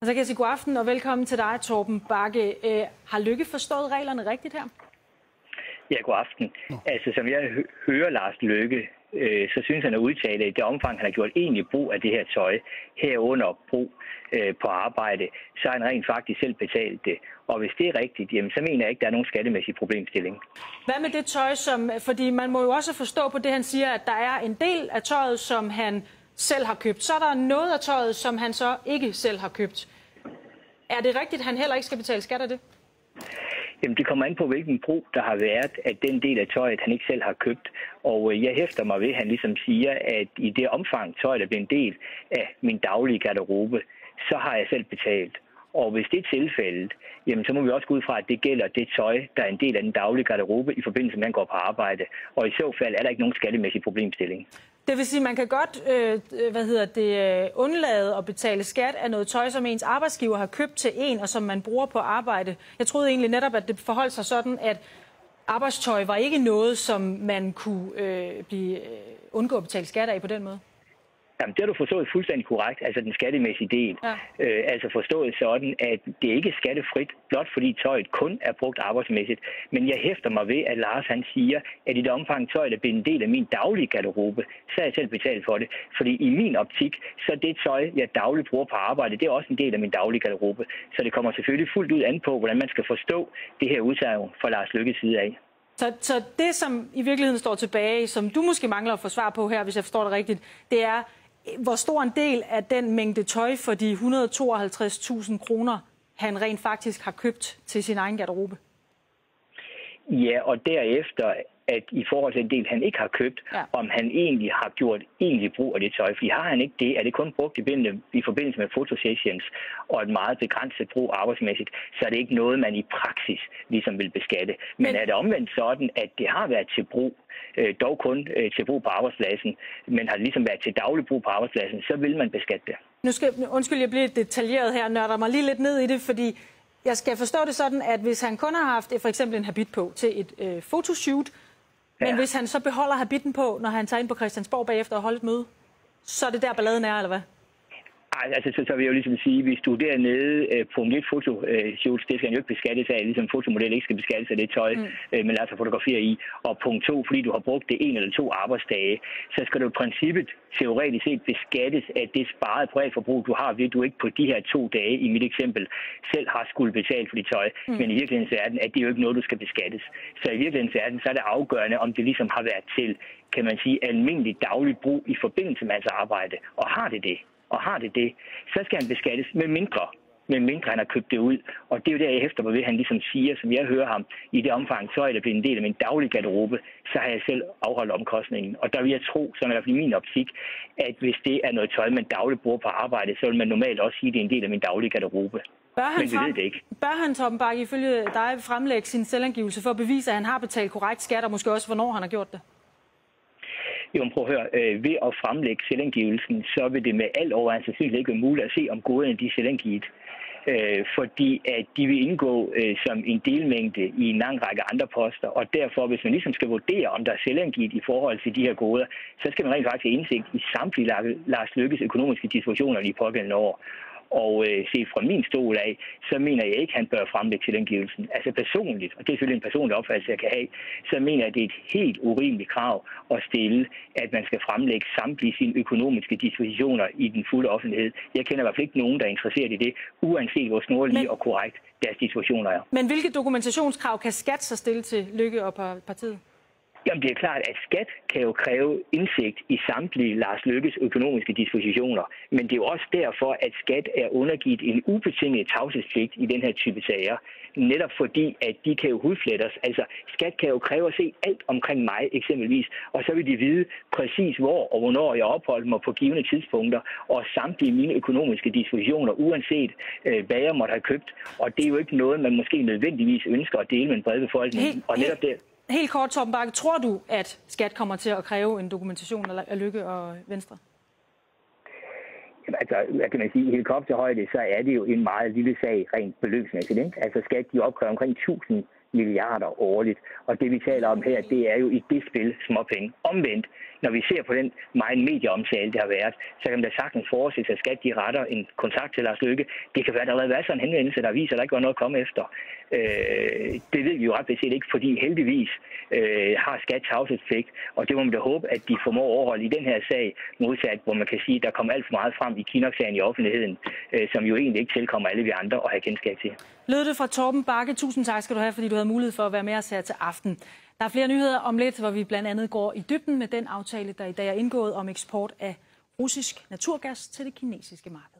Og så kan jeg sige god aften og velkommen til dig, Torben Bakke. Har Løkke forstået reglerne rigtigt her? Ja, god aften. Altså, som jeg hører Lars Løkke, så synes han at udtale, at i det omfang, han har gjort egentlig brug af det her tøj, herunder brug på arbejde, så har han rent faktisk selv betalt det. Og hvis det er rigtigt, jamen, så mener jeg ikke, at der er nogen skattemæssig problemstilling. Hvad med det tøj, fordi man må jo også forstå på det, han siger, at der er en del af tøjet, som han selv har købt. Så er der noget af tøjet, som han så ikke selv har købt. Er det rigtigt, at han heller ikke skal betale skat af det? Jamen, det kommer an på, hvilken brug der har været af den del af tøjet, han ikke selv har købt. Og jeg hæfter mig ved, at han ligesom siger, at i det omfang tøjet er blevet en del af min daglige garderobe, så har jeg selv betalt. Og hvis det er tilfældet, jamen, så må vi også gå ud fra, at det gælder det tøj, der er en del af den daglige garderobe i forbindelse med, at han går på arbejde. Og i så fald er der ikke nogen skattemæssig problemstilling. Det vil sige, at man kan godt undlade at betale skat af noget tøj, som ens arbejdsgiver har købt til en, og som man bruger på arbejde. Jeg troede egentlig netop, at det forholdt sig sådan, at arbejdstøj var ikke noget, som man kunne undgå at betale skat af på den måde. Jamen, det har du forstået fuldstændig korrekt, altså den skattemæssige del. Ja. Altså forstået sådan, at det ikke er skattefrit, blot fordi tøjet kun er brugt arbejdsmæssigt. Men jeg hæfter mig ved, at Lars han siger, at i det omfang tøjet er blevet en del af min daglige garderobe, så er jeg selv betalt for det. Fordi i min optik, så det tøj, jeg dagligt bruger på arbejde, det er også en del af min daglige garderobe. Så det kommer selvfølgelig fuldt ud an på, hvordan man skal forstå det her udsagn fra Lars Løkkes side af. Så det, som i virkeligheden står tilbage, som du måske mangler at få svar på her, hvis jeg forstår det rigtigt, det er, hvor stor en del af den mængde tøj for de 152.000 kroner, han rent faktisk har købt til sin egen garderobe? Ja, og derefter, at i forhold til en del, han ikke har købt, om han egentlig har gjort egentlig brug af det tøj. Fordi har han ikke det, er det kun brugt i forbindelse med fotosessions og et meget begrænset brug arbejdsmæssigt, så er det ikke noget, man i praksis ligesom vil beskatte. Men er det omvendt sådan, at det har været til brug, dog kun til brug på arbejdspladsen, men har det ligesom været til daglig brug på arbejdspladsen, så vil man beskatte det. Undskyld, jeg bliver detaljeret her, nørder mig lige lidt ned i det, fordi jeg skal forstå det sådan, at hvis han kun har haft for eksempel en habit på til et fotoshoot, men hvis han så beholder habitten på, når han tager ind på Christiansborg bagefter og holder et møde, så er det der balladen er, eller hvad? Altså, så vil jeg jo ligesom sige, hvis du dernede på et fotoshoot, det skal han jo ikke beskattes af, ligesom en fotomodel ikke skal beskattes af det tøj, man lader sig fotografere i. Og punkt 2, fordi du har brugt det 1 eller 2 arbejdsdage, så skal du i princippet teoretisk set beskattes af det sparede privatforbrug, du har, ved du ikke på de her 2 dage, i mit eksempel, selv har skulle betale for dit tøj. Men i virkelighedens verden er det jo ikke noget, du skal beskattes. Så i virkelighedens verden, så er det afgørende, om det ligesom har været til, kan man sige, almindelig daglig brug i forbindelse med hans arbejde. Og har det det, så skal han beskattes med mindre han har købt det ud. Og det er jo der, jeg hæfter mig ved, han ligesom siger, som jeg hører ham, i det omfang tøj, der bliver en del af min daglige garderobe, så har jeg selv afholdt omkostningen. Og der vil jeg tro, som i hvert fald i min optik, at hvis det er noget tøj, man dagligt bruger på arbejde, så vil man normalt også sige, at det er en del af min daglige garderobe. Men vi ved det ikke. Bør han, Torben Bakke, ifølge dig fremlægge sin selvangivelse for at bevise, at han har betalt korrekt skat, og måske også, hvornår han har gjort det? Jo, prøv at høre. Ved at fremlægge selvangivelsen, så vil det med al overvejelse sandsynligt ikke være muligt at se, om goderne de er selvangivet. Fordi at de vil indgå som en delmængde i en lang række andre poster, og derfor, hvis man ligesom skal vurdere, om der er selvangivet i forhold til de her goder, så skal man rent faktisk have indsigt i samtlige Lars Løkkes økonomiske dispositioner i de pågældende år. Og set fra min stol af, så mener jeg ikke, at han bør fremlægge selvangivelsen. Altså personligt, og det er selvfølgelig en personlig opfattelse, jeg kan have, så mener jeg, at det er et helt urimeligt krav at stille, at man skal fremlægge samtlige sine økonomiske dispositioner i den fulde offentlighed. Jeg kender i hvert fald ikke nogen, der er interesseret i det, uanset hvor snorlige og korrekt deres dispositioner er. Men hvilke dokumentationskrav kan skat så stille til Løkke og partiet? Jamen, det er klart, at skat kan jo kræve indsigt i samtlige Lars Løkkes økonomiske dispositioner. Men det er jo også derfor, at skat er undergivet en ubetinget tavshedspligt i den her type sager. Netop fordi, at de kan jo hudflettes. Altså, skat kan jo kræve at se alt omkring mig eksempelvis. Og så vil de vide præcis hvor og hvornår jeg opholder mig på givne tidspunkter. Og samtlige mine økonomiske dispositioner, uanset hvad jeg måtte have købt. Og det er jo ikke noget, man måske nødvendigvis ønsker at dele med en bred befolkning. Og netop det. Helt kort, Torben Bakke, tror du, at skat kommer til at kræve en dokumentation af Løkke og Venstre? Altså, hvad kan man sige, i helikopterhøjde, så er det jo en meget lille sag rent beløbsmæssigt, ikke? Altså, skat, de opkræver omkring 1000 milliarder årligt, og det vi taler om her, det er jo i det spil småpenge. Omvendt, når vi ser på den meget medieomtale, der har været, så kan man da sagtens forestille sig, at Skat de retter en kontakt til Lars Løkke. Det kan være, der allerede været sådan en henvendelse, der viser, at der ikke var noget at komme efter. Det ved vi jo ret beset ikke, fordi heldigvis har Skat tavshedspligt, og det må man da håbe, at de formår at overholde i den her sag, modsat, hvor man kan sige, at der kommer alt for meget frem i Kinnock-sagen i offentligheden, som jo egentlig ikke tilkommer alle vi andre at have kendskab til. Lød det fra Torben Bakke. Tusind tak skal du have, fordi du havde mulighed for at være med os her til aften. Der er flere nyheder om lidt, hvor vi blandt andet går i dybden med den aftale, der i dag er indgået om eksport af russisk naturgas til det kinesiske marked.